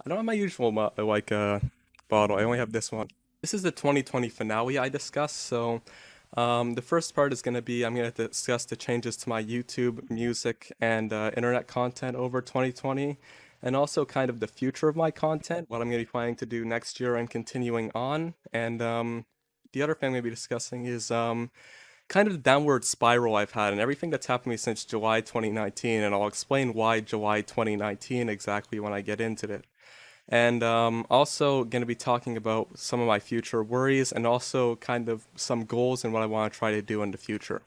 I don't have my usual bottle. I only have this one. This is the 2020 finale I discussed. The first part is going to be I'm going to discuss the changes to my YouTube, music, and internet content over 2020, and also kind of the future of my content, what I'm going to be planning to do next year and continuing on. And the other thing I'm going to be discussing is kind of the downward spiral I've had and everything that's happened to me since July 2019, and I'll explain why July 2019 exactly when I get into it. And also going to be talking about some of my future worries and also kind of some goals and what I want to try to do in the future.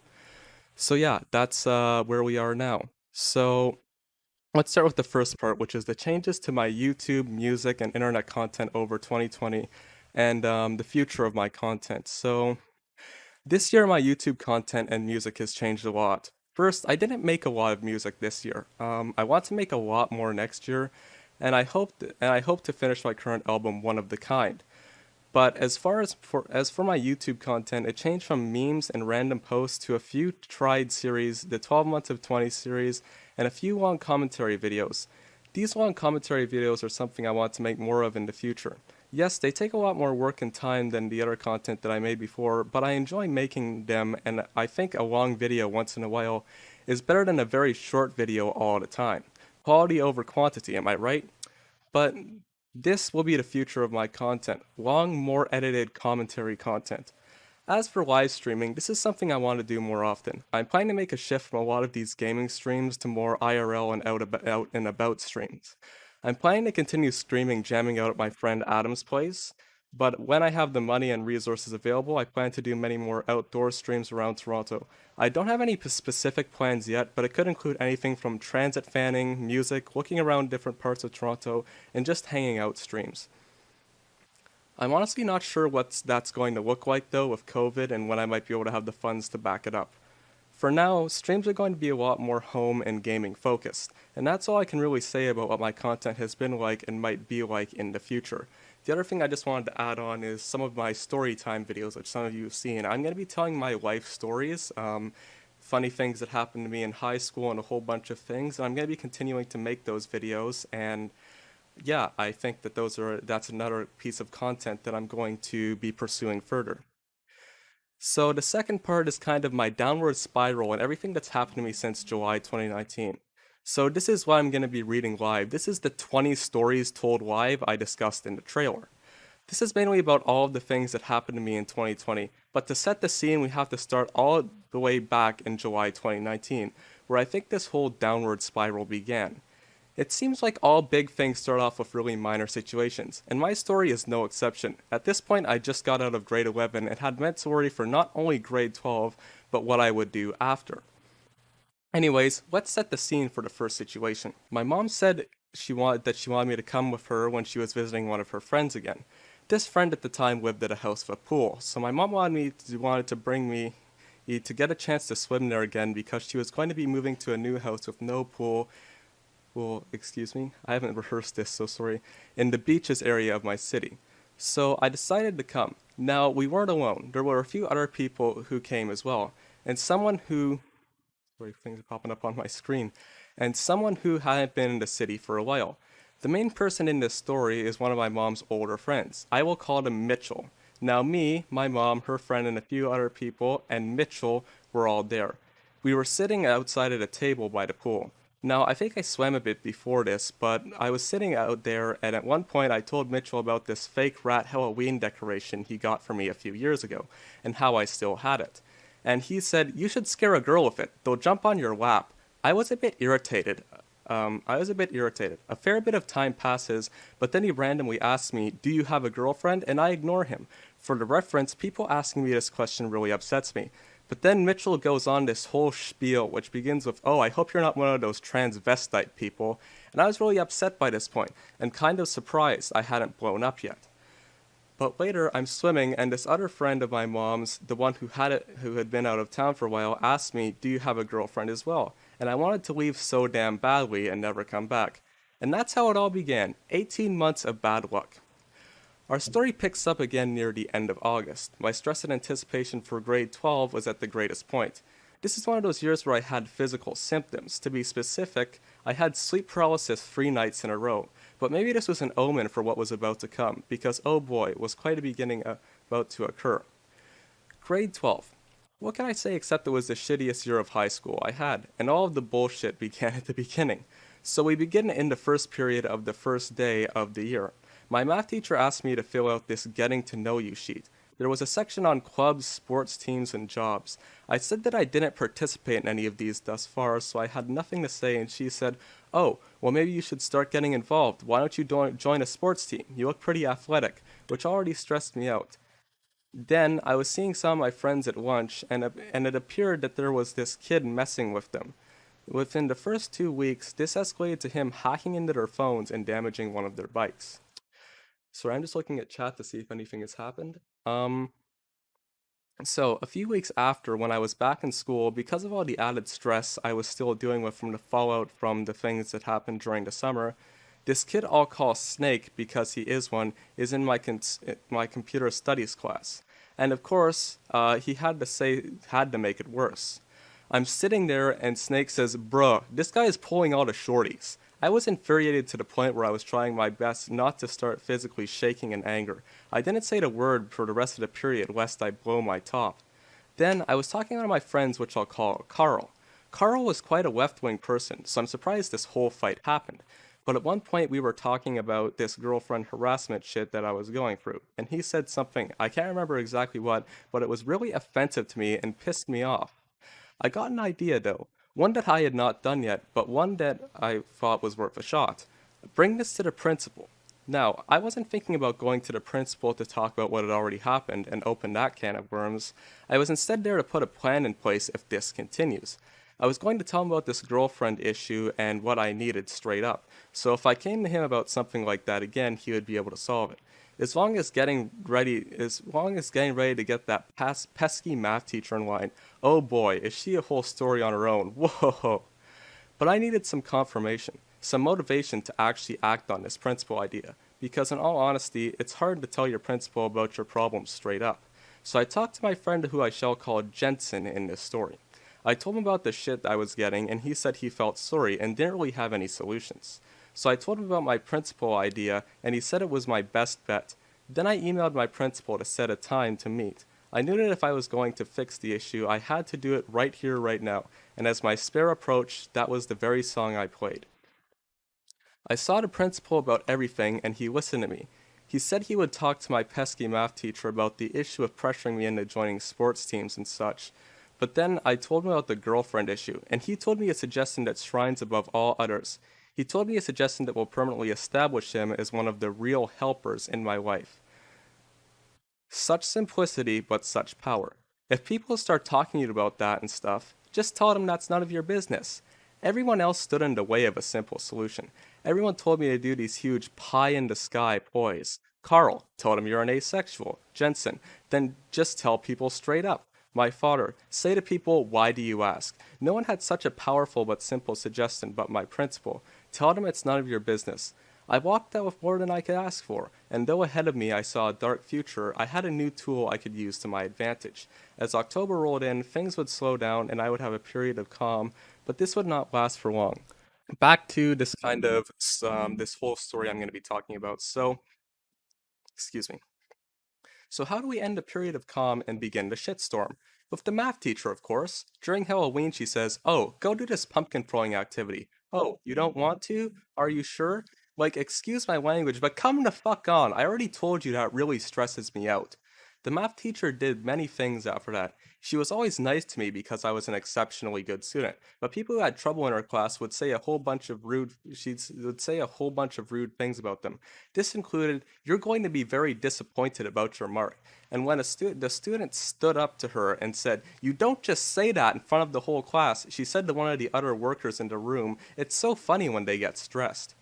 So yeah, that's where we are now. So let's start with the first part, which is the changes to my YouTube, music, and internet content over 2020 and the future of my content. So this year, my YouTube content and music has changed a lot. First, I didn't make a lot of music this year. I want to make a lot more next year, and I hope to finish my current album One of the Kind. But as for my YouTube content, it changed from memes and random posts to a few tried series, the 12 Months of 20 series, and a few long commentary videos. These long commentary videos are something I want to make more of in the future. Yes, they take a lot more work and time than the other content that I made before, but I enjoy making them, and I think a long video once in a while is better than a very short video all the time. Quality over quantity, am I right? But this will be the future of my content, long, more edited commentary content. As for live streaming, this is something I want to do more often. I'm planning to make a shift from a lot of these gaming streams to more IRL and out and about streams. I'm planning to continue streaming jamming out at my friend Adam's place, but when I have the money and resources available, I plan to do many more outdoor streams around Toronto. I don't have any specific plans yet, but it could include anything from transit fanning, music, looking around different parts of Toronto, and just hanging out streams. I'm honestly not sure what that's going to look like though with COVID and when I might be able to have the funds to back it up. For now, streams are going to be a lot more home and gaming focused, and that's all I can really say about what my content has been like and might be like in the future. The other thing I just wanted to add on is some of my story time videos, which some of you have seen. I'm going to be telling my life stories, funny things that happened to me in high school and a whole bunch of things, and I'm going to be continuing to make those videos, and yeah, I think that that's another piece of content that I'm going to be pursuing further. So the second part is kind of my downward spiral and everything that's happened to me since July 2019. So this is what I'm going to be reading live. This is the 20 stories told live I discussed in the trailer. This is mainly about all of the things that happened to me in 2020, but to set the scene, we have to start all the way back in July 2019, where I think this whole downward spiral began. It seems like all big things start off with really minor situations, and my story is no exception. At this point, I just got out of grade 11 and had meant to worry for not only grade 12, but what I would do after. Anyways, let's set the scene for the first situation. My mom said she wanted me to come with her when she was visiting one of her friends again. This friend at the time lived at a house with a pool, so my mom wanted to bring me to get a chance to swim there again because she was going to be moving to a new house with no pool, well, excuse me, I haven't rehearsed this, so sorry, in the beaches area of my city. So I decided to come. Now, we weren't alone. There were a few other people who came as well, and sorry, things are popping up on my screen, and someone who hadn't been in the city for a while. The main person in this story is one of my mom's older friends. I will call him Mitchell. Now, me, my mom, her friend, and a few other people, and Mitchell were all there. We were sitting outside at a table by the pool. Now, I think I swam a bit before this, but I was sitting out there, and at one point I told Mitchell about this fake rat Halloween decoration he got for me a few years ago, and how I still had it. And he said, "You should scare a girl with it. They'll jump on your lap." I was a bit irritated. A fair bit of time passes, but then he randomly asks me, "Do you have a girlfriend?" And I ignore him. For the reference, people asking me this question really upsets me. But then Mitchell goes on this whole spiel, which begins with, "Oh, I hope you're not one of those transvestite people." And I was really upset by this point, and kind of surprised I hadn't blown up yet. But later, I'm swimming, and this other friend of my mom's, the one who had been out of town for a while, asked me, "Do you have a girlfriend as well?" And I wanted to leave so damn badly and never come back. And that's how it all began, 18 months of bad luck. Our story picks up again near the end of August. My stress and anticipation for grade 12 was at the greatest point. This is one of those years where I had physical symptoms. To be specific, I had sleep paralysis 3 nights in a row. But maybe this was an omen for what was about to come, because oh boy, was quite a beginning about to occur. Grade 12. What can I say except it was the shittiest year of high school I had, and all of the bullshit began at the beginning. So we begin in the first period of the first day of the year. My math teacher asked me to fill out this getting to know you sheet. There was a section on clubs, sports teams, and jobs. I said that I didn't participate in any of these thus far, so I had nothing to say, and she said, "Oh, well, maybe you should start getting involved. Why don't you join a sports team? You look pretty athletic," which already stressed me out. Then I was seeing some of my friends at lunch, and it appeared that there was this kid messing with them. Within the first 2 weeks, this escalated to him hacking into their phones and damaging one of their bikes. Sorry, I'm just looking at chat to see if anything has happened. So, a few weeks after, when I was back in school, because of all the added stress I was still dealing with from the fallout from the things that happened during the summer, this kid I'll call Snake because he is one, is in my computer studies class. And of course, he had to make it worse. I'm sitting there and Snake says, "Bruh, this guy is pulling all the shorties." I was infuriated to the point where I was trying my best not to start physically shaking in anger. I didn't say the word for the rest of the period lest I blow my top. Then I was talking to one of my friends, which I'll call Carl. Carl was quite a left-wing person, so I'm surprised this whole fight happened. But at one point we were talking about this girlfriend harassment shit that I was going through, and he said something, I can't remember exactly what, but it was really offensive to me and pissed me off. I got an idea though, one that I had not done yet, but one that I thought was worth a shot. Bring this to the principal. Now, I wasn't thinking about going to the principal to talk about what had already happened and open that can of worms. I was instead there to put a plan in place if this continues. I was going to tell him about this girlfriend issue and what I needed straight up. So if I came to him about something like that again, he would be able to solve it. As long as getting ready to get that pesky math teacher in line. Oh boy, is she a whole story on her own. Whoa. But I needed some confirmation, some motivation to actually act on this principal idea, because in all honesty, it's hard to tell your principal about your problems straight up. So I talked to my friend who I shall call Jensen in this story. I told him about the shit I was getting, and he said he felt sorry and didn't really have any solutions. So I told him about my principal idea, and he said it was my best bet. Then I emailed my principal to set a time to meet. I knew that if I was going to fix the issue, I had to do it right here, right now, and as my spare approached, that was the very song I played. I saw the principal about everything, and he listened to me. He said he would talk to my pesky math teacher about the issue of pressuring me into joining sports teams and such. But then I told him about the girlfriend issue, and he told me a suggestion that shrines above all others. He told me a suggestion that will permanently establish him as one of the real helpers in my life. Such simplicity, but such power. If people start talking to you about that and stuff, just tell them that's none of your business. Everyone else stood in the way of a simple solution. Everyone told me to do these huge pie in the sky ploys. Carl told him you're an asexual. Jensen, then just tell people straight up. My father, say to people, why do you ask? No one had such a powerful but simple suggestion but my principal. Tell them it's none of your business. I walked out with more than I could ask for, and though ahead of me I saw a dark future, I had a new tool I could use to my advantage. As October rolled in, things would slow down and I would have a period of calm, but this would not last for long. Back to this whole story I'm going to be talking about. Excuse me. So how do we end a period of calm and begin the shitstorm? With the math teacher, of course. During Halloween, she says, "Oh, go do this pumpkin throwing activity." "Oh, you don't want to? Are you sure?" Like, excuse my language, but come the fuck on. I already told you that really stresses me out. The math teacher did many things after that. She was always nice to me because I was an exceptionally good student, but people who had trouble in her class would say a whole bunch of rude things about them. This included, "You're going to be very disappointed about your mark." And when the student stood up to her and said, "You don't just say that in front of the whole class," she said to one of the other workers in the room, "It's so funny when they get stressed."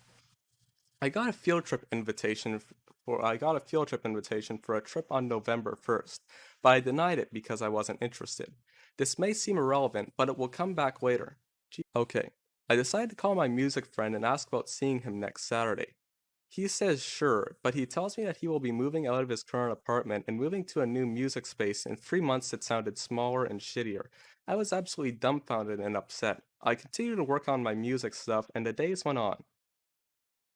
I got a field trip invitation for a trip on November 1st, but I denied it because I wasn't interested. This may seem irrelevant, but it will come back later. Okay, I decided to call my music friend and ask about seeing him next Saturday. He says sure, but he tells me that he will be moving out of his current apartment and moving to a new music space in 3 months that sounded smaller and shittier. I was absolutely dumbfounded and upset. I continued to work on my music stuff, and the days went on.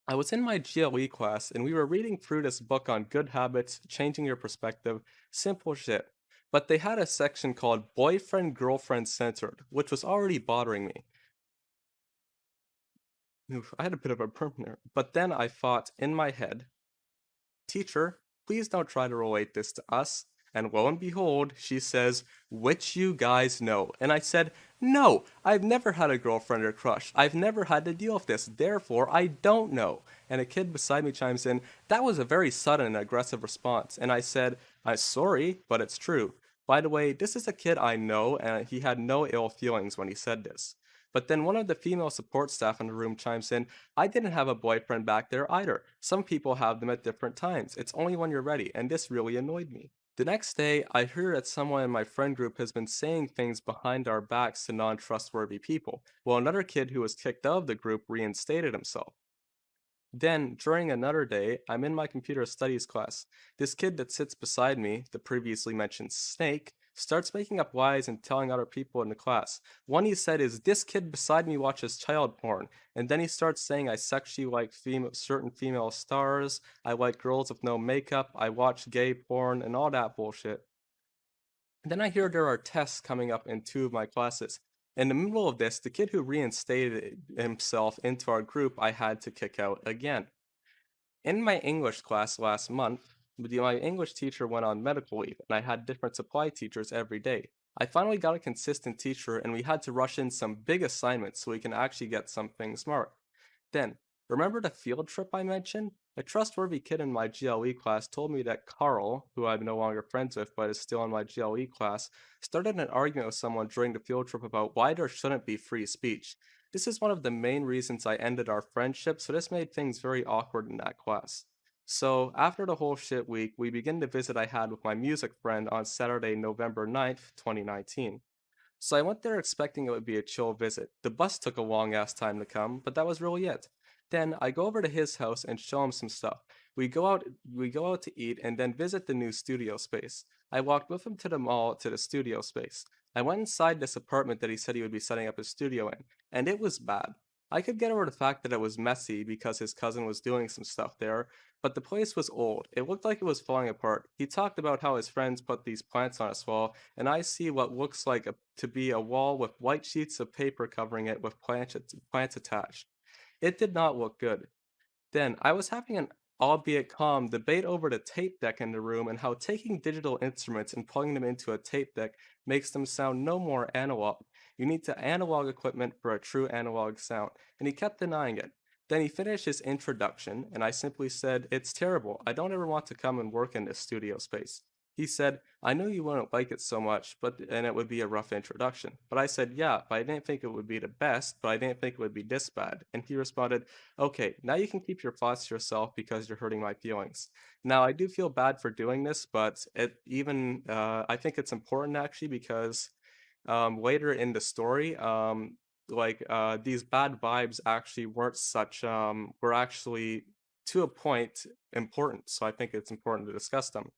I was in my GLE class and we were reading through this book on good habits, changing your perspective, simple shit. But they had a section called Boyfriend Girlfriend Centered, which was already bothering me. Oof, I had a bit of a burn there. But then I thought in my head, teacher, please don't try to relate this to us. And lo and behold, she says, which you guys know. And I said, no, I've never had a girlfriend or crush. I've never had to deal with this. Therefore, I don't know. And a kid beside me chimes in, that was a very sudden and aggressive response. And I said, I'm sorry, but it's true. By the way, this is a kid I know, and he had no ill feelings when he said this. But then one of the female support staff in the room chimes in, I didn't have a boyfriend back there either. Some people have them at different times. It's only when you're ready, and this really annoyed me. The next day, I heard that someone in my friend group has been saying things behind our backs to non trustworthy people, while another kid who was kicked out of the group reinstated himself. Then, during another day, I'm in my computer studies class. This kid that sits beside me, the previously mentioned Snake, starts making up lies and telling other people in the class. One he said is, this kid beside me watches child porn. And then he starts saying I sexually like certain female stars, I like girls with no makeup, I watch gay porn, and all that bullshit. And then I hear there are tests coming up in two of my classes. In the middle of this, the kid who reinstated himself into our group I had to kick out again. In my English class last month, my English teacher went on medical leave, and I had different supply teachers every day. I finally got a consistent teacher, and we had to rush in some big assignments so we can actually get some things marked. Then, remember the field trip I mentioned? A trustworthy kid in my GLE class told me that Carl, who I'm no longer friends with but is still in my GLE class, started an argument with someone during the field trip about why there shouldn't be free speech. This is one of the main reasons I ended our friendship, so this made things very awkward in that class. So, after the whole shit week, we begin the visit I had with my music friend on Saturday, November 9th, 2019. So I went there expecting it would be a chill visit. The bus took a long ass time to come, but that was really it. Then I go over to his house and show him some stuff. We go out to eat and then visit the new studio space. I walked with him to the mall to the studio space. I went inside this apartment that he said he would be setting up his studio in, and it was bad. I could get over the fact that it was messy because his cousin was doing some stuff there, but the place was old. It looked like it was falling apart. He talked about how his friends put these plants on his wall, and I see what looks like to be a wall with white sheets of paper covering it with plants attached. It did not look good. Then, I was having an albeit calm debate over the tape deck in the room and how taking digital instruments and plugging them into a tape deck makes them sound no more analog. You need to analog equipment for a true analog sound, and he kept denying it. Then he finished his introduction, and I simply said, it's terrible. I don't ever want to come and work in this studio space. He said, I knew you wouldn't like it so much, and it would be a rough introduction. But I said, yeah, but I didn't think it would be the best, but I didn't think it would be this bad. And he responded, okay, now you can keep your thoughts to yourself because you're hurting my feelings. Now, I do feel bad for doing this, but I think it's important actually because later in the story, these bad vibes actually were actually to a point important. So I think it's important to discuss them.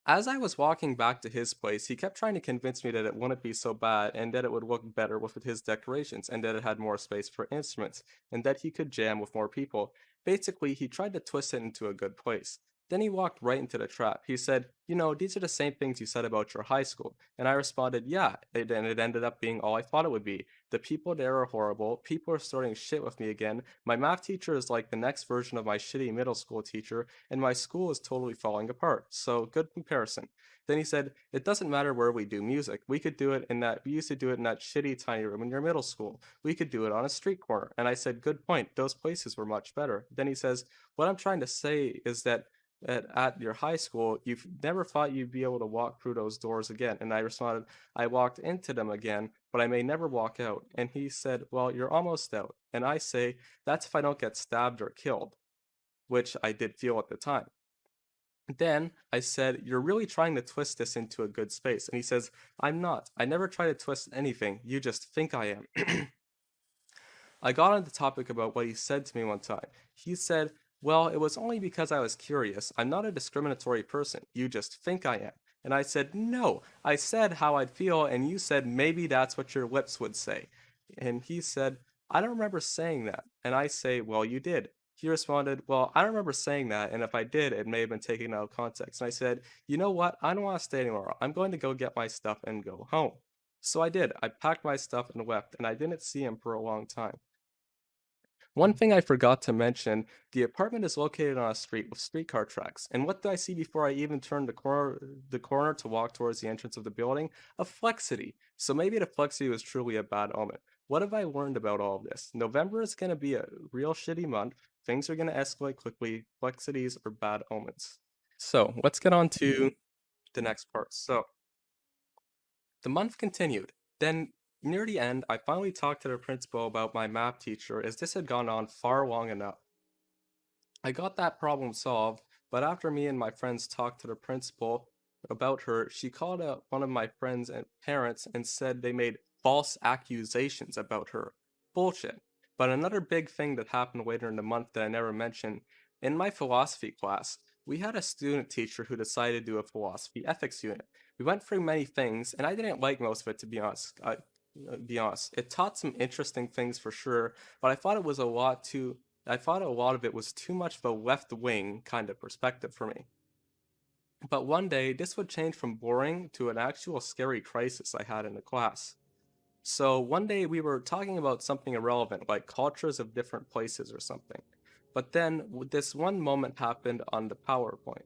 As I was walking back to his place, he kept trying to convince me that it wouldn't be so bad and that it would look better with his decorations and that it had more space for instruments and that he could jam with more people. Basically, he tried to twist it into a good place. Then he walked right into the trap. He said, you know, these are the same things you said about your high school. And I responded, yeah, and it ended up being all I thought it would be. The people there are horrible. People are starting shit with me again. My math teacher is like the next version of my shitty middle school teacher, and my school is totally falling apart. So, good comparison. Then he said, it doesn't matter where we do music. We used to do it in that shitty tiny room in your middle school. We could do it on a street corner. And I said, good point. Those places were much better. Then he says, what I'm trying to say is that at your high school, you've never thought you'd be able to walk through those doors again. And I responded, I walked into them again, but I may never walk out. And he said, well, you're almost out. And I say, that's if I don't get stabbed or killed, which I did feel at the time. Then I said, you're really trying to twist this into a good space. And he says, I'm not. I never try to twist anything. You just think I am. I got on the topic about what he said to me one time. He said, well, it was only because I was curious. I'm not a discriminatory person. You just think I am. And I said, no. I said how I'd feel, and you said maybe that's what your lips would say. And he said, I don't remember saying that. And I say, well, you did. He responded, well, I don't remember saying that. And if I did, it may have been taken out of context. And I said, you know what? I don't want to stay anymore. I'm going to go get my stuff and go home. So I did. I packed my stuff and left, and I didn't see him for a long time. One thing I forgot to mention, the apartment is located on a street with streetcar tracks. And what did I see before I even turned the corner to walk towards the entrance of the building? A flexity. So maybe the flexity was truly a bad omen. What have I learned about all of this? November is going to be a real shitty month. Things are going to escalate quickly. Flexities are bad omens. So let's get on to the next part. So the month continued. Then, near the end, I finally talked to the principal about my math teacher as this had gone on far long enough. I got that problem solved, but after me and my friends talked to the principal about her, she called out one of my friends and parents and said they made false accusations about her. Bullshit. But another big thing that happened later in the month that I never mentioned, in my philosophy class, we had a student teacher who decided to do a philosophy ethics unit. We went through many things, and I didn't like most of it, to be honest. Be honest. It taught some interesting things for sure, but I thought it was a lot too I thought a lot of it was too much of a left wing kind of perspective for me. But one day, this would change from boring to an actual scary crisis I had in the class. So one day we were talking about something irrelevant, like cultures of different places or something. But then this one moment happened on the PowerPoint.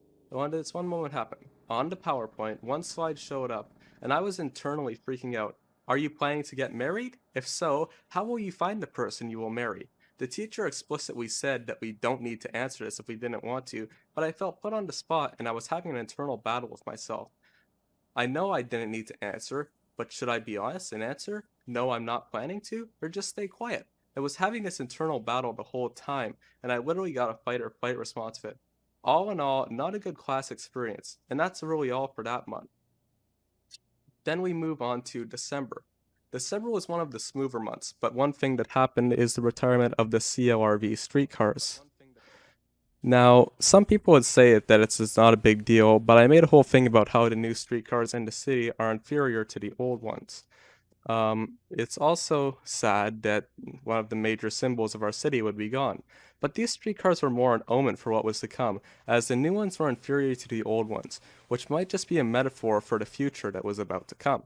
This one moment happened. On the PowerPoint, one slide showed up, and I was internally freaking out. Are you planning to get married? If so, how will you find the person you will marry? The teacher explicitly said that we don't need to answer this if we didn't want to, but I felt put on the spot and I was having an internal battle with myself. I know I didn't need to answer, but should I be honest and answer, no, I'm not planning to, or just stay quiet? I was having this internal battle the whole time, and I literally got a fight or flight response to it. All in all, not a good class experience, and that's really all for that month. Then we move on to December. December was one of the smoother months, but one thing that happened is the retirement of the CLRV streetcars. Now, some people would say that it's not a big deal, but I made a whole thing about how the new streetcars in the city are inferior to the old ones. It's also sad that one of the major symbols of our city would be gone. But these streetcars were more an omen for what was to come, as the new ones were inferior to the old ones, which might just be a metaphor for the future that was about to come.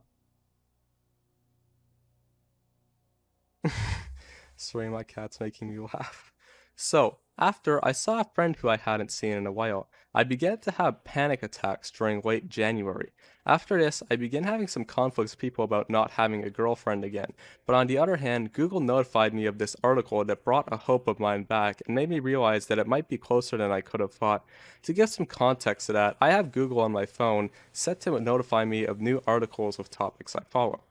Sorry, my cat's making me laugh. So, after I saw a friend who I hadn't seen in a while, I began to have panic attacks during late January. After this, I began having some conflicts with people about not having a girlfriend again. But on the other hand, Google notified me of this article that brought a hope of mine back and made me realize that it might be closer than I could have thought. To give some context to that, I have Google on my phone set to notify me of new articles with topics I follow.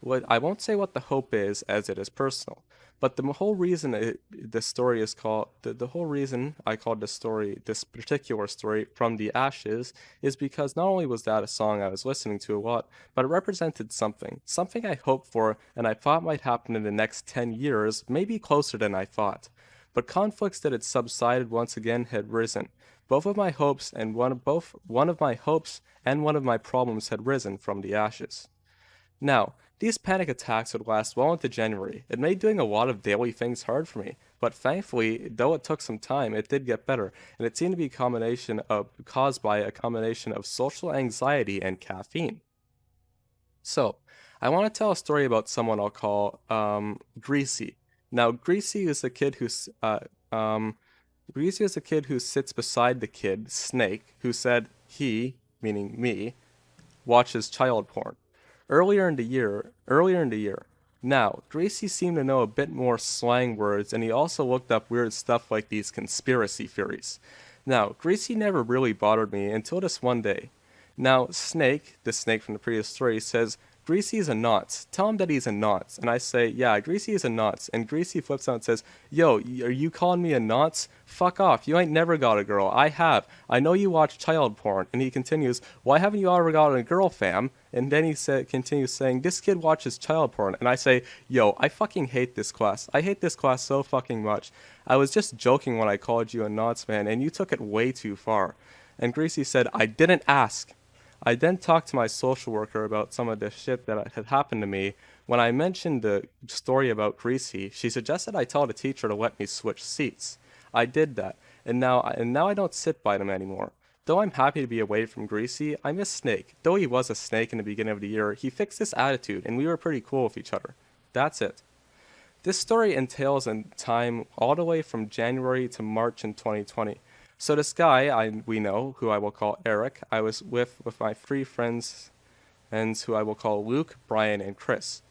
What I won't say what the hope is, as it is personal. But the whole reason the story is called the whole reason I called this particular story From the Ashes is because not only was that a song I was listening to a lot, but it represented something I hoped for and I thought might happen in the next 10 years, maybe closer than I thought. But conflicts that had subsided once again had risen. Both of my hopes and one of my hopes and one of my problems had risen from the ashes. Now, these panic attacks would last well into January. It made doing a lot of daily things hard for me, but thankfully, though it took some time, it did get better, and it seemed to be caused by a combination of social anxiety and caffeine. So, I want to tell a story about someone I'll call Greasy. Now, Greasy is a kid who sits beside the kid Snake, who said he, meaning me, watches child porn. Earlier in the year. Now, Gracie seemed to know a bit more slang words, and he also looked up weird stuff like these conspiracy theories. Now, Gracie never really bothered me until this one day. Now, Snake, the snake from the previous story, says, Greasy is a nonce. Tell him that he's a nonce. And I say, yeah, Greasy is a nonce. And Greasy flips out and says, yo, are you calling me a nonce? Fuck off. You ain't never got a girl. I have. I know you watch child porn. And he continues, why haven't you ever gotten a girl, fam? And then continues saying, this kid watches child porn. And I say, yo, I fucking hate this class. I hate this class so fucking much. I was just joking when I called you a nonce, man, and you took it way too far. And Greasy said, I didn't ask. I then talked to my social worker about some of the shit that had happened to me, When I mentioned the story about Greasy, she suggested I tell the teacher to let me switch seats. I did that, and now I don't sit by them anymore. Though I'm happy to be away from Greasy, I miss Snake. Though he was a snake in the beginning of the year, he fixed his attitude, and we were pretty cool with each other. That's it. This story entails in time all the way from January to March in 2020. So this guy we know, who I will call Eric, I was with my three friends, and who I will call Luke, Brian, and Chris.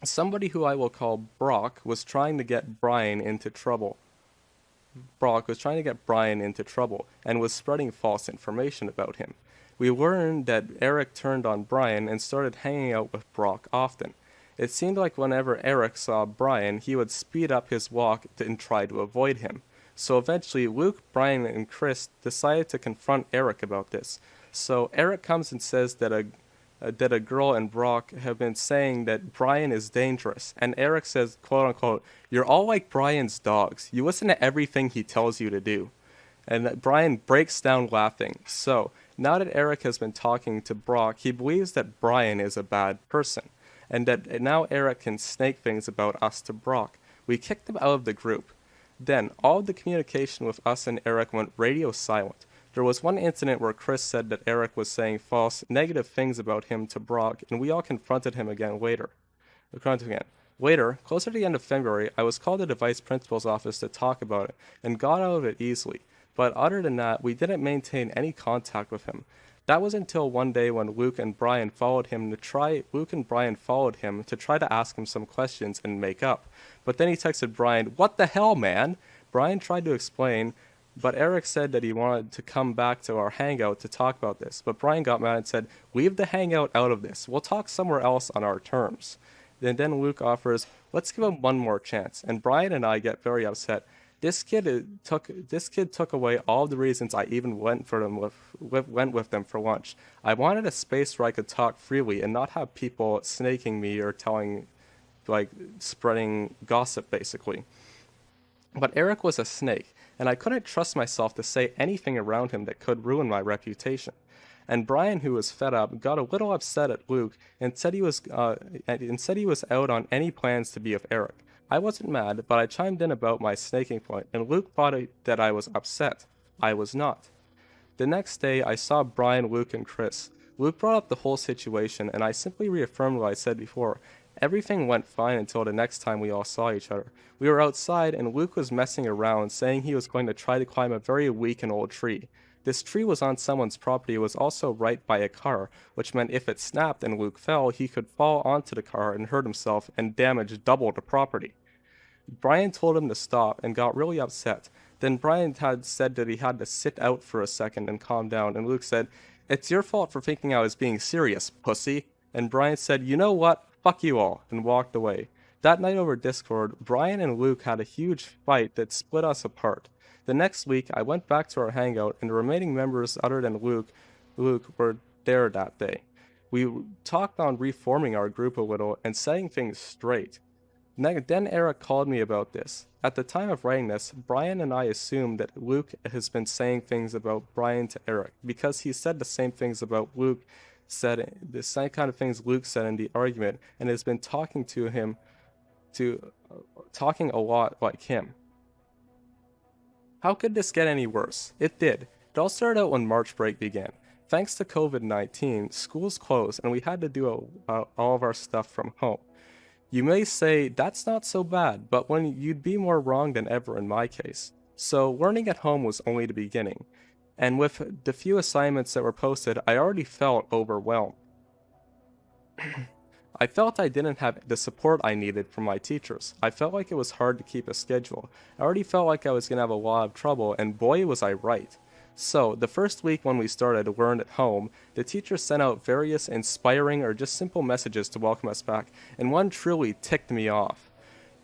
Somebody who I will call Brock was trying to get Brian into trouble. Brock was trying to get Brian into trouble and was spreading false information about him. We learned that Eric turned on Brian and started hanging out with Brock often. It seemed like whenever Eric saw Brian, he would speed up his walk and try to avoid him. So eventually, Luke, Brian, and Chris decided to confront Eric about this. So Eric comes and says that a girl and Brock have been saying that Brian is dangerous. And Eric says, quote unquote, "You're all like Brian's dogs. You listen to everything he tells you to do." And Brian breaks down laughing. So now that Eric has been talking to Brock, he believes that Brian is a bad person, and that now Eric can snake things about us to Brock. We kicked him out of the group. Then all of the communication with us and Eric went radio silent. There was one incident where Chris said that Eric was saying false, negative things about him to Brock, and we all confronted him again later. Later, closer to the end of February, I was called to the vice principal's office to talk about it, and got out of it easily. But other than that, we didn't maintain any contact with him. That was until one day when Luke and Brian followed him to try to ask him some questions and make up. But then he texted Brian, "What the hell, man?" Brian tried to explain, but Eric said that he wanted to come back to our hangout to talk about this. But Brian got mad and said, "Leave the hangout out of this. We'll talk somewhere else on our terms." And then Luke offers, "Let's give him one more chance." And Brian and I get very upset. This kid took away all the reasons I even went with them for lunch. I wanted a space where I could talk freely and not have people snaking me or spreading gossip, basically. But Eric was a snake, and I couldn't trust myself to say anything around him that could ruin my reputation. And Brian, who was fed up, got a little upset at Luke and said he was out on any plans to be with Eric. I wasn't mad, but I chimed in about my snaking point, and Luke thought that I was upset. I was not. The next day, I saw Brian, Luke, and Chris. Luke brought up the whole situation, and I simply reaffirmed what I said before. Everything went fine until the next time we all saw each other. We were outside, and Luke was messing around, saying he was going to try to climb a very weak and old tree. This tree was on someone's property. It was also right by a car, which meant if it snapped and Luke fell, he could fall onto the car and hurt himself and damage double the property. Brian told him to stop and got really upset. Then Brian had said that he had to sit out for a second and calm down, and Luke said, "It's your fault for thinking I was being serious, pussy." And Brian said, "You know what? Fuck you all," and walked away. That night over Discord, Brian and Luke had a huge fight that split us apart. The next week, I went back to our hangout, and the remaining members other than Luke were there that day. We talked on reforming our group a little and setting things straight. Then Eric called me about this. At the time of writing this, Brian and I assumed that Luke has been saying things about Brian to Eric, because he said the same things about Luke said, the same kind of things Luke said in the argument, and has been talking a lot like him. How could this get any worse? It did. It all started out when March break began. Thanks to COVID-19, schools closed, and we had to do all of our stuff from home. You may say, that's not so bad, but you'd be more wrong than ever in my case. So learning at home was only the beginning. And with the few assignments that were posted, I already felt overwhelmed. I felt I didn't have the support I needed from my teachers. I felt like it was hard to keep a schedule. I already felt like I was going to have a lot of trouble, and boy was I right. So, the first week when we started Learn at Home, the teachers sent out various inspiring or just simple messages to welcome us back, and one truly ticked me off.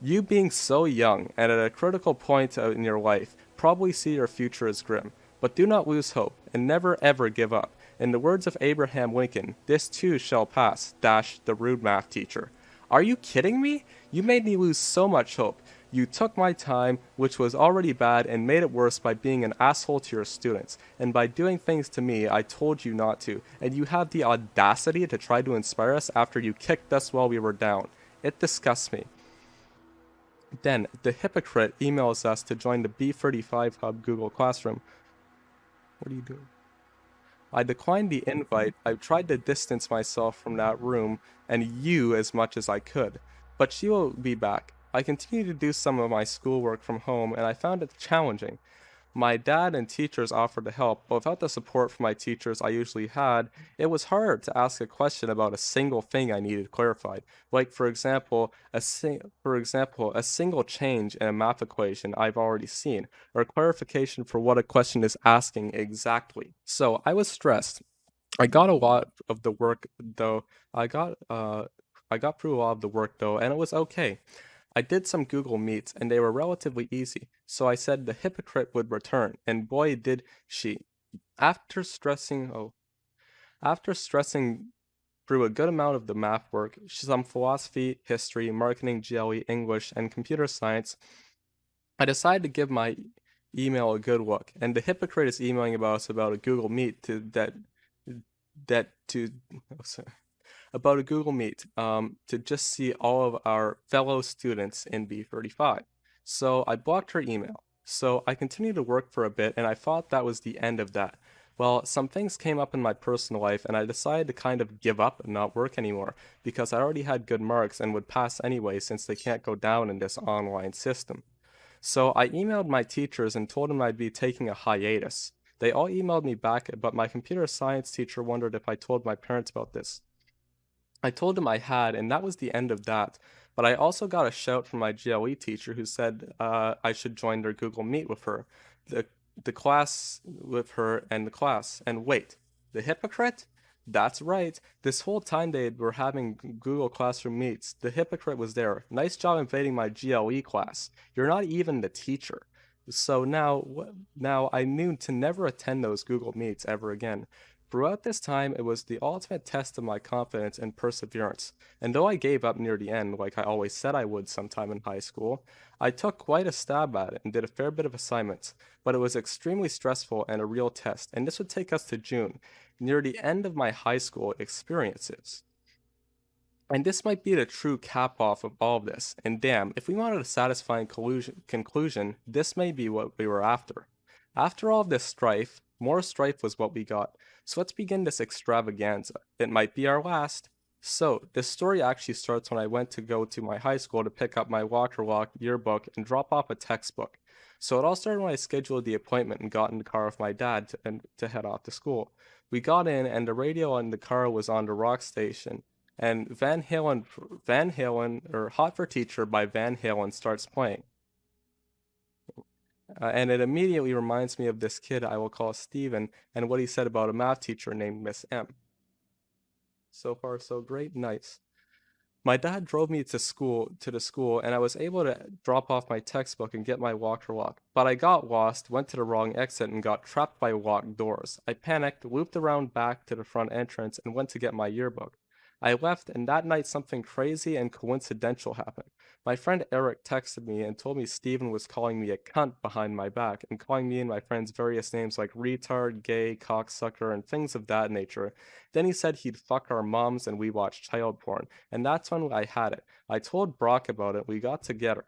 You being so young and at a critical point in your life probably see your future as grim, but do not lose hope and never ever give up. In the words of Abraham Lincoln, this too shall pass, the rude math teacher. Are you kidding me? You made me lose so much hope. You took my time, which was already bad, and made it worse by being an asshole to your students, and by doing things to me I told you not to, and you have the audacity to try to inspire us after you kicked us while we were down. It disgusts me. Then, the hypocrite emails us to join the B35 Hub Google Classroom. What are you doing? I declined the invite. I tried to distance myself from that room and you as much as I could. But she will be back. I continued to do some of my schoolwork from home and I found it challenging. My dad and teachers offered to help, but without the support from my teachers I usually had, it was hard to ask a question about a single thing I needed clarified. Like, for example, a single change in a math equation I've already seen, or clarification for what a question is asking exactly. So I was stressed. I got a lot of the work though. I got through a lot of the work though, and it was okay. I did some Google Meets and they were relatively easy, so I said the hypocrite would return, and boy did she. After stressing oh after stressing through a good amount of the math work, some philosophy, history, marketing, GLE, English, and computer science, I decided to give my email a good look, and the hypocrite is emailing us about a Google Meet to that to oh, sorry about a Google Meet to just see all of our fellow students in B35. So I blocked her email. So I continued to work for a bit and I thought that was the end of that. Well, some things came up in my personal life and I decided to kind of give up and not work anymore because I already had good marks and would pass anyway since they can't go down in this online system. So I emailed my teachers and told them I'd be taking a hiatus. They all emailed me back, but my computer science teacher wondered if I told my parents about this. I told him I had, and that was the end of that. But I also got a shout from my GLE teacher who said I should join their Google Meet with her, the the class with her and the class. And wait, the hypocrite? That's right. This whole time they were having Google Classroom meets, the hypocrite was there. Nice job invading my GLE class. You're not even the teacher. So now I knew to never attend those Google Meets ever again. Throughout this time, it was the ultimate test of my confidence and perseverance. And though I gave up near the end, like I always said I would sometime in high school, I took quite a stab at it and did a fair bit of assignments. But it was extremely stressful and a real test, and this would take us to June, near the end of my high school experiences. And this might be the true cap off of all of this. And damn, if we wanted a satisfying conclusion, this may be what we were after. After all of this strife, more strife was what we got. So let's begin this extravaganza. It might be our last. So, this story actually starts when I went to go to my high school to pick up my Walker Walk yearbook and drop off a textbook. So it all started when I scheduled the appointment and got in the car with my dad to head off to school. We got in and the radio in the car was on the rock station and Van Halen, or Hot for Teacher by Van Halen starts playing. And it immediately reminds me of this kid I will call Steven and what he said about a math teacher named Miss M. So far, so great. Nice. My dad drove me to the school, and I was able to drop off my textbook and get my walker walk. But I got lost, went to the wrong exit, and got trapped by locked doors. I panicked, looped around back to the front entrance, and went to get my yearbook. I left, and that night something crazy and coincidental happened. My friend Eric texted me and told me Steven was calling me a cunt behind my back and calling me and my friends various names like retard, gay, cocksucker, and things of that nature. Then he said he'd fuck our moms and we watched child porn. And that's when I had it. I told Brock about it. We got together.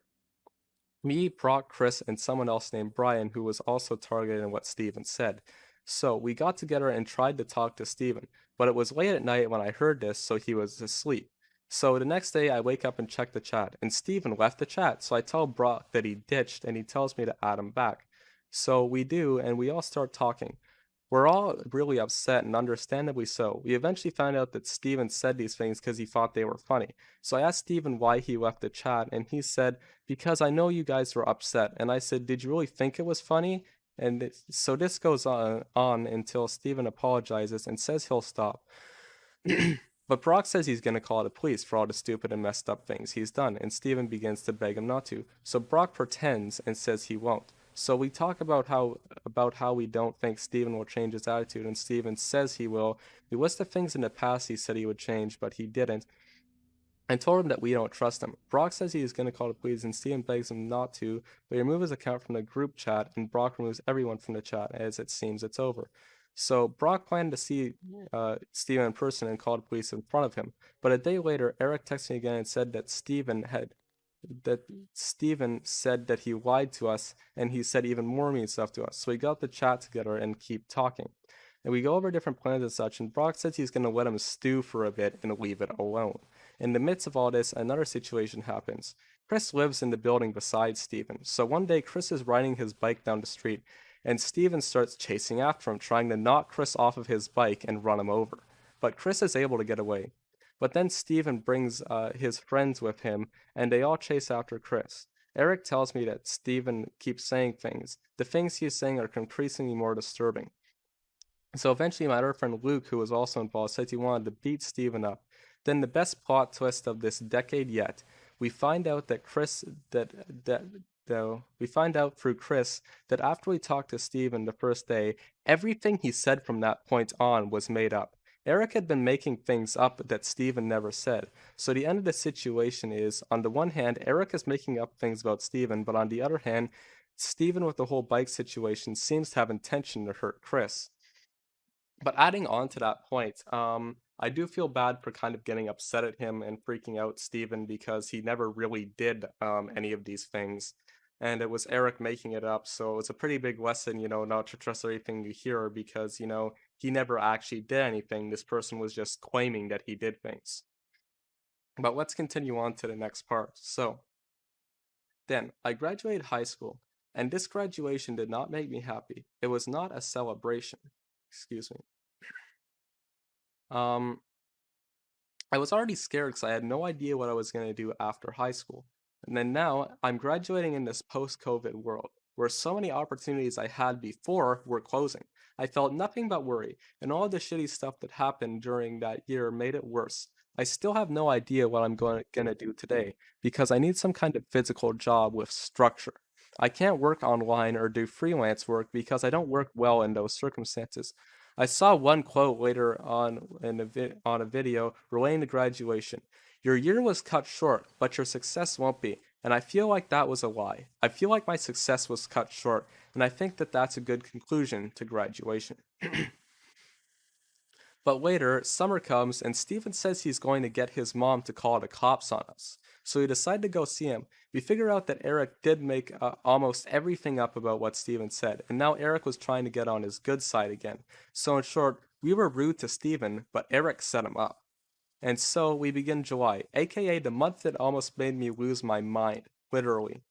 Me, Brock, Chris, and someone else named Brian, who was also targeted in what Steven said. So we got together and tried to talk to Steven, but it was late at night when I heard this, so he was asleep. So the next day I wake up and check the chat, and Steven left the chat, so I tell Brock that he ditched, and he tells me to add him back. So we do, and we all start talking. We're all really upset, and understandably so. We eventually found out that Steven said these things because he thought they were funny. So I asked Steven why he left the chat, and he said, because I know you guys were upset. And I said, did you really think it was funny? And so this goes on until Steven apologizes and says he'll stop. But Brock says he's going to call the police for all the stupid and messed up things he's done, and Steven begins to beg him not to. So Brock pretends and says he won't. So we talk about how we don't think Steven will change his attitude, and Steven says he will. We list the things in the past he said he would change, but he didn't. and told him that we don't trust him. Brock says he is going to call the police, and Steven begs him not to, but he removes his account from the group chat, and Brock removes everyone from the chat as it seems it's over. So Brock planned to see Steven in person and call the police in front of him, but a day later, Eric texted me again and said that Steven said that he lied to us, and he said even more mean stuff to us. So we got the chat together and keep talking. And we go over different plans and such, and Brock says he's going to let him stew for a bit and leave it alone. In the midst of all this, another situation happens. Chris lives in the building beside Steven, so one day Chris is riding his bike down the street, and Steven starts chasing after him, trying to knock Chris off of his bike and run him over. But Chris is able to get away. But then Steven brings his friends with him, and they all chase after Chris. Eric tells me that Steven keeps saying things. The things he's saying are increasingly more disturbing. So eventually, my other friend Luke, who was also involved, said he wanted to beat Steven up. Then the best plot twist of this decade yet, we find out that Chris that that though we find out through Chris that after we talked to Steven the first day, everything he said from that point on was made up. Eric had been making things up that Steven never said. So the end of the situation is, on the one hand, Eric is making up things about Steven, but on the other hand, Steven with the whole bike situation seems to have intention to hurt Chris. But adding on to that point, I do feel bad for kind of getting upset at him and freaking out Steven because he never really did any of these things. And it was Eric making it up. So it was a pretty big lesson, not to trust everything you hear because, he never actually did anything. This person was just claiming that he did things. But let's continue on to the next part. So then I graduated high school, and this graduation did not make me happy. It was not a celebration. Excuse me. Um, I was already scared because I had no idea what I was going to do after high school. And then now I'm graduating in this post-COVID world where so many opportunities I had before were closing. I felt nothing but worry, and all the shitty stuff that happened during that year made it worse. I still have no idea what I'm gonna do today because I need some kind of physical job with structure. I can't work online or do freelance work because I don't work well in those circumstances. I saw one quote later on on a video relating to graduation. Your year was cut short, but your success won't be. And I feel like that was a lie. I feel like my success was cut short, and I think that that's a good conclusion to graduation. But later, summer comes, and Steven says he's going to get his mom to call the cops on us. So we decide to go see him. We figure out that Eric did make almost everything up about what Steven said, and now Eric was trying to get on his good side again. So in short, we were rude to Steven, but Eric set him up. And so we begin July, aka the month that almost made me lose my mind, literally.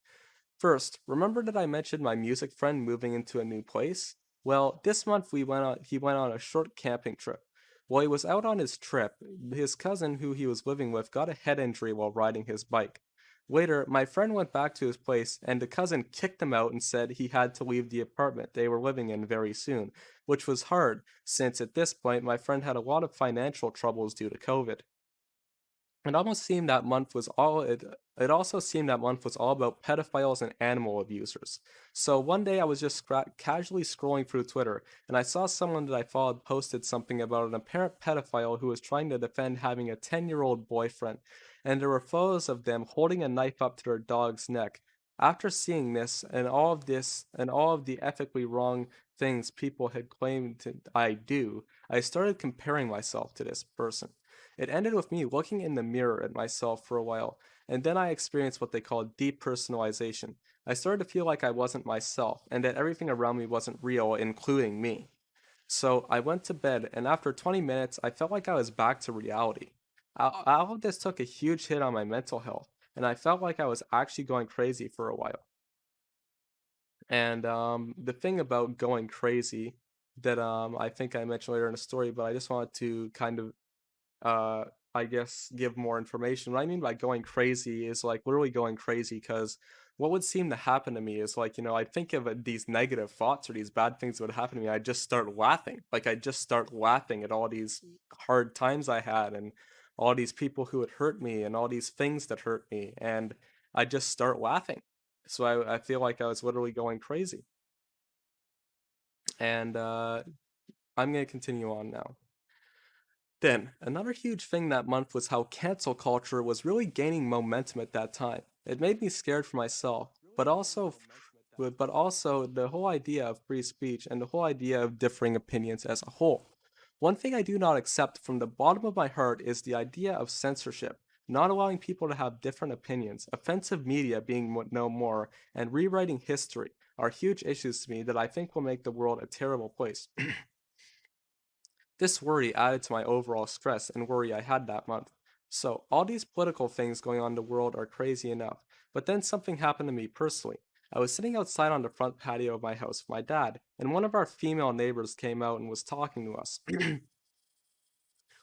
First, remember that I mentioned my music friend moving into a new place? Well, this month he went on a short camping trip. While he was out on his trip, his cousin who he was living with got a head injury while riding his bike. Later, my friend went back to his place and the cousin kicked him out and said he had to leave the apartment they were living in very soon, which was hard since at this point my friend had a lot of financial troubles due to COVID. It almost seemed that month was all it also seemed that month was all about pedophiles and animal abusers. So one day I was just casually scrolling through Twitter and I saw someone that I followed posted something about an apparent pedophile who was trying to defend having a 10-year-old boyfriend, and there were photos of them holding a knife up to their dog's neck. After seeing this and all of the ethically wrong things people had claimed I do, I started comparing myself to this person. It ended with me looking in the mirror at myself for a while, and then I experienced what they call depersonalization. I started to feel like I wasn't myself, and that everything around me wasn't real, including me. So I went to bed, and after 20 minutes, I felt like I was back to reality. All of this took a huge hit on my mental health, and I felt like I was actually going crazy for a while. And the thing about going crazy that I think I mentioned later in the story, but I just wanted to kind of uh, I guess, give more information. What I mean by going crazy is like literally going crazy because what would seem to happen to me is like, I'd think of these negative thoughts or these bad things that would happen to me. I'd just start laughing. Like, I'd just start laughing at all these hard times I had and all these people who had hurt me and all these things that hurt me. And I just start laughing. So I feel like I was literally going crazy. And I'm going to continue on now. Then, another huge thing that month was how cancel culture was really gaining momentum at that time. It made me scared for myself, but also the whole idea of free speech and the whole idea of differing opinions as a whole. One thing I do not accept from the bottom of my heart is the idea of censorship, not allowing people to have different opinions, offensive media being no more, and rewriting history are huge issues to me that I think will make the world a terrible place. This worry added to my overall stress and worry I had that month. So, all these political things going on in the world are crazy enough, but then something happened to me personally. I was sitting outside on the front patio of my house with my dad, and one of our female neighbors came out and was talking to us.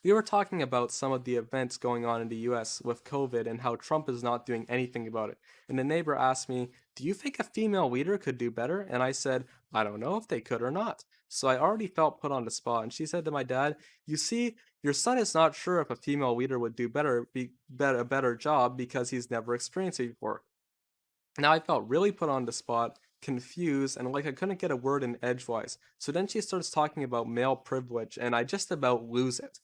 We were talking about some of the events going on in the US with COVID and how Trump is not doing anything about it. And the neighbor asked me, "Do you think a female leader could do better?" And I said, "I don't know if they could or not." So I already felt put on the spot. And she said to my dad, "You see, your son is not sure if a female leader would do a better job because he's never experienced it before." Now I felt really put on the spot, confused, and like I couldn't get a word in edgewise. So then she starts talking about male privilege, and I just about lose it.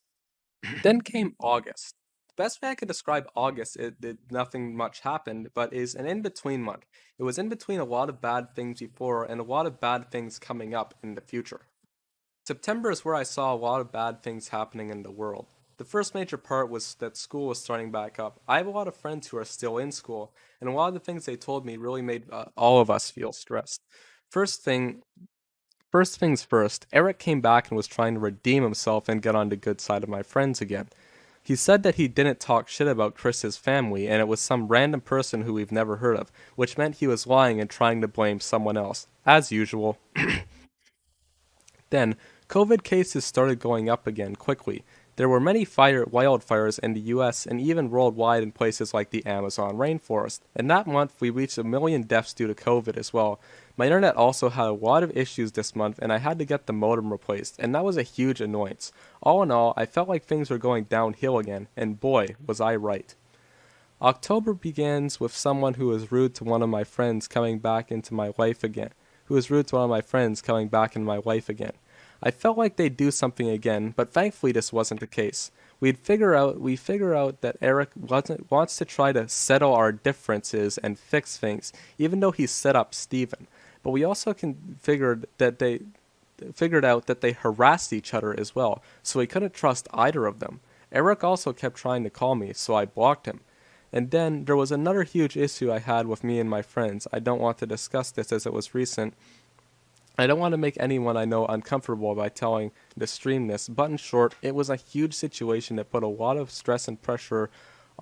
Then came August. The best way I could describe August is that nothing much happened, but is an in-between month. It was in between a lot of bad things before and a lot of bad things coming up in the future. September is where I saw a lot of bad things happening in the world. The first major part was that school was starting back up. I have a lot of friends who are still in school, and a lot of the things they told me really made all of us feel stressed. First thing, First things first, Eric came back and was trying to redeem himself and get on the good side of my friends again. He said that he didn't talk shit about Chris's family and it was some random person who we've never heard of, which meant he was lying and trying to blame someone else. As usual. Then, COVID cases started going up again quickly. There were many wildfires in the US and even worldwide in places like the Amazon rainforest. And that month, we reached 1 million deaths due to COVID as well. My internet also had a lot of issues this month, and I had to get the modem replaced, and that was a huge annoyance. All in all, I felt like things were going downhill again, and boy, was I right. October begins with someone who was rude to one of my friends coming back into my life again. I felt like they'd do something again, but thankfully this wasn't the case. We figure out that Eric wants to try to settle our differences and fix things, even though he set up Steven. But we also figured out that they harassed each other as well, so we couldn't trust either of them. Eric also kept trying to call me, so I blocked him. And then there was another huge issue I had with me and my friends. I don't want to discuss this as it was recent. I don't want to make anyone I know uncomfortable by telling the stream this, but in short, it was a huge situation that put a lot of stress and pressure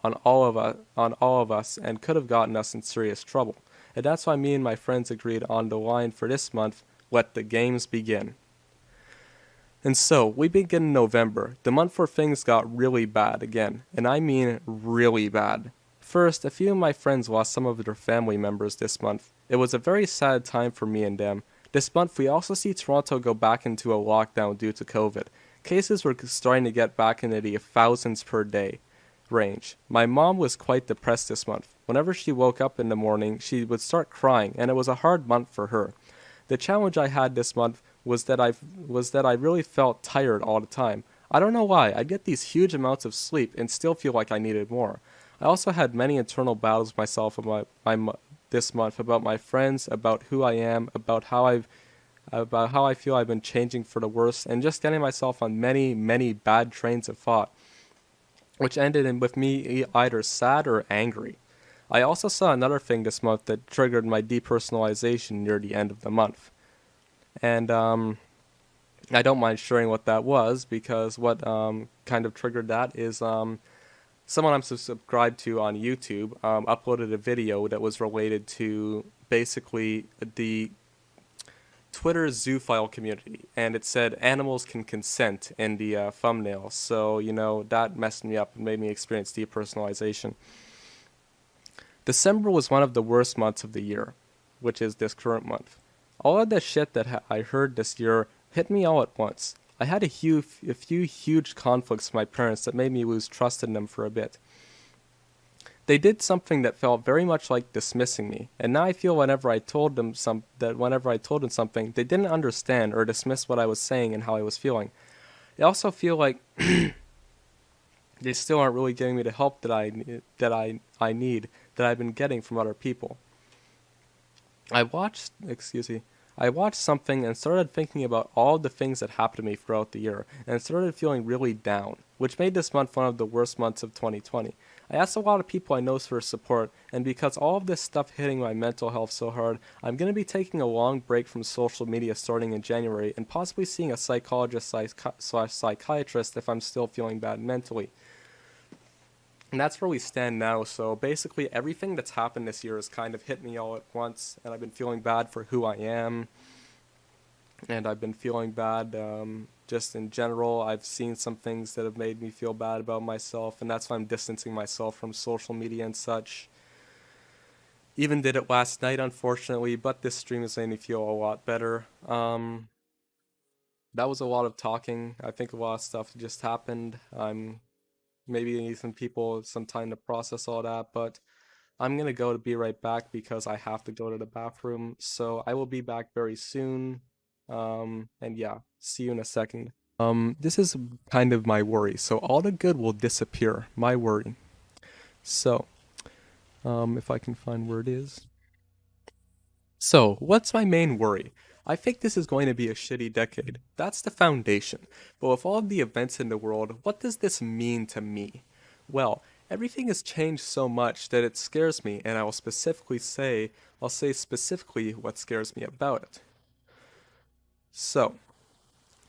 on all of us and could have gotten us in serious trouble. And that's why me and my friends agreed on the line for this month, let the games begin. And so, we begin in November, the month where things got really bad again, and I mean really bad. First, a few of my friends lost some of their family members this month. It was a very sad time for me and them. This month, we also see Toronto go back into a lockdown due to COVID. Cases were starting to get back into the thousands per day range. My mom was quite depressed this month. Whenever she woke up in the morning, she would start crying, and it was a hard month for her. The challenge I had this month was that I really felt tired all the time. I don't know why. I get these huge amounts of sleep and still feel like I needed more. I also had many internal battles with myself this month about my friends, about who I am, about how I feel I've been changing for the worse, and just getting myself on many, many bad trains of thought, which ended with me either sad or angry. I also saw another thing this month that triggered my depersonalization near the end of the month. And I don't mind sharing what that was because what kind of triggered that is someone I'm subscribed to on YouTube uploaded a video that was related to basically the Twitter zoophile community, and it said animals can consent in the thumbnail. So, that messed me up and made me experience depersonalization. December was one of the worst months of the year, which is this current month. All of the shit that I heard this year hit me all at once. I had a few huge conflicts with my parents that made me lose trust in them for a bit. They did something that felt very much like dismissing me, and now I feel whenever I told them something, they didn't understand or dismiss what I was saying and how I was feeling. I also feel like They still aren't really giving me the help that I need that I've been getting from other people. Excuse me, I watched something and started thinking about all the things that happened to me throughout the year and started feeling really down, which made this month one of the worst months of 2020. I asked a lot of people I know for support, and because all of this stuff hitting my mental health so hard, I'm going to be taking a long break from social media starting in January and possibly seeing a psychologist slash psychiatrist if I'm still feeling bad mentally. And that's where we stand now. So basically, everything that's happened this year has kind of hit me all at once, and I've been feeling bad for who I am, and I've been feeling bad just in general. I've seen some things that have made me feel bad about myself, and that's why I'm distancing myself from social media and such. Even did it last night, unfortunately, but this stream has made me feel a lot better. That was a lot of talking. I think a lot of stuff just happened. I'm maybe need some people some time to process all that, but I'm gonna go to be right back because I have to go to the bathroom. So I will be back very soon. And yeah, see you in a second. This is kind of my worry. So all the good will disappear. My worry. So, if I can find where it is. So, what's my main worry? I think this is going to be a shitty decade. That's the foundation. But with all of the events in the world, what does this mean to me? Well, everything has changed so much that it scares me, and I'll say specifically what scares me about it. So,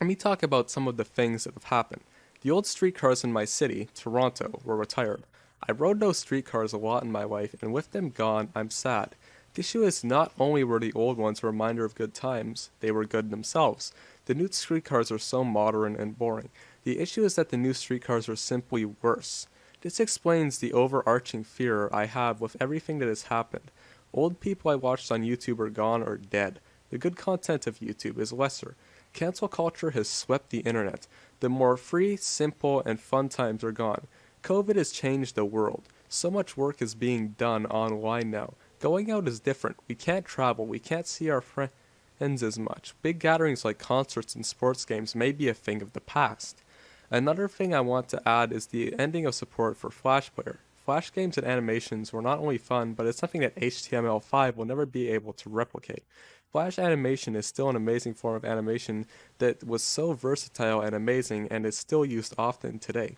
let me talk about some of the things that have happened. The old streetcars in my city, Toronto, were retired. I rode those streetcars a lot in my life, and with them gone, I'm sad. The issue is not only were the old ones a reminder of good times, they were good themselves. The new streetcars are so modern and boring. The issue is that the new streetcars are simply worse. This explains the overarching fear I have with everything that has happened. Old people I watched on YouTube are gone or dead. The good content of YouTube is lesser. Cancel culture has swept the internet. The more free, simple, and fun times are gone. COVID has changed the world. So much work is being done online now. Going out is different. We can't travel. We can't see our friends as much. Big gatherings like concerts and sports games may be a thing of the past. Another thing I want to add is the ending of support for Flash Player. Flash games and animations were not only fun, but it's something that HTML5 will never be able to replicate. Flash animation is still an amazing form of animation that was so versatile and amazing and is still used often today.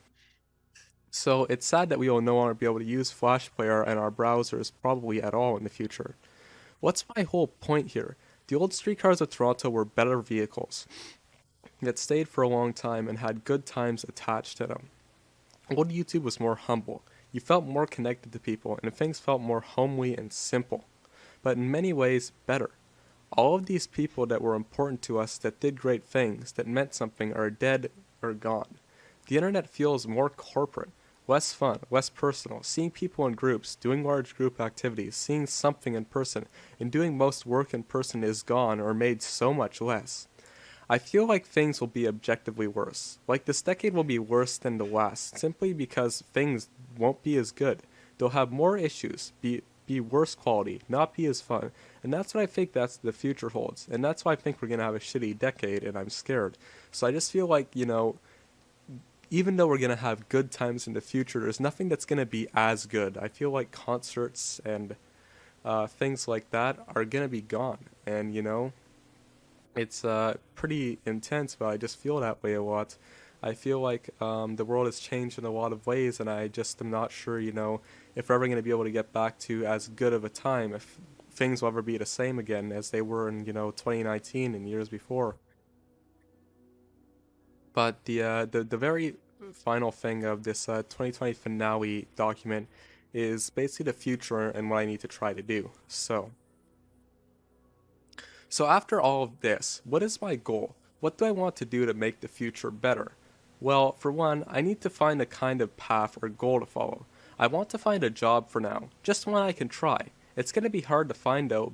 So it's sad that we will no longer be able to use Flash Player in our browsers probably at all in the future. What's my whole point here? The old streetcars of Toronto were better vehicles that stayed for a long time and had good times attached to them. Old YouTube was more humble. You felt more connected to people and things felt more homely and simple, but in many ways better. All of these people that were important to us that did great things, that meant something, are dead or gone. The internet feels more corporate, less fun, less personal. Seeing people in groups, doing large group activities, seeing something in person, and doing most work in person is gone or made so much less. I feel like things will be objectively worse. Like this decade will be worse than the last, simply because things won't be as good. They'll have more issues, be worse quality, not be as fun. And that's what I think that's the future holds. And that's why I think we're gonna have a shitty decade and I'm scared. So I just feel like, even though we're gonna have good times in the future, there's nothing that's gonna be as good. I feel like concerts and things like that are gonna be gone. And it's pretty intense, but I just feel that way a lot. I feel like the world has changed in a lot of ways, and I just am not sure, if we're ever going to be able to get back to as good of a time, if things will ever be the same again as they were in, 2019 and years before. But the very final thing of this 2020 finale document is basically the future and what I need to try to do. So after all of this, what is my goal? What do I want to do to make the future better? Well, for one, I need to find a kind of path or goal to follow. I want to find a job for now, just one I can try. It's going to be hard to find out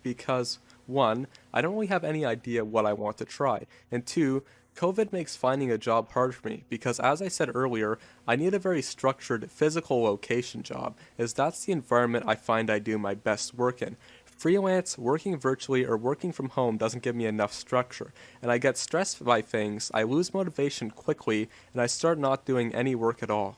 because one, I don't really have any idea what I want to try, and two, COVID makes finding a job hard for me because, as I said earlier, I need a very structured physical location job, as that's the environment I find I do my best work in. Freelance, working virtually, or working from home doesn't give me enough structure, and I get stressed by things, I lose motivation quickly, and I start not doing any work at all.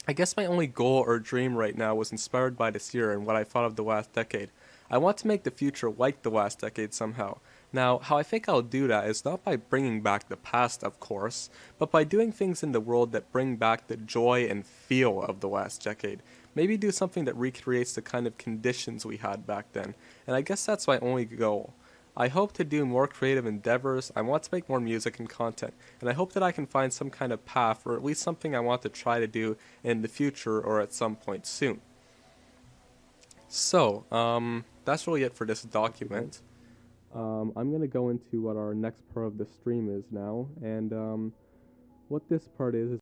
I guess my only goal or dream right now was inspired by this year and what I thought of the last decade. I want to make the future like the last decade somehow. Now, how I think I'll do that is not by bringing back the past, of course, but by doing things in the world that bring back the joy and feel of the last decade. Maybe do something that recreates the kind of conditions we had back then, and I guess that's my only goal. I hope to do more creative endeavors, I want to make more music and content, and I hope that I can find some kind of path, or at least something I want to try to do in the future or at some point soon. So, that's really it for this document. I'm going to go into what our next part of the stream is now, and what this part is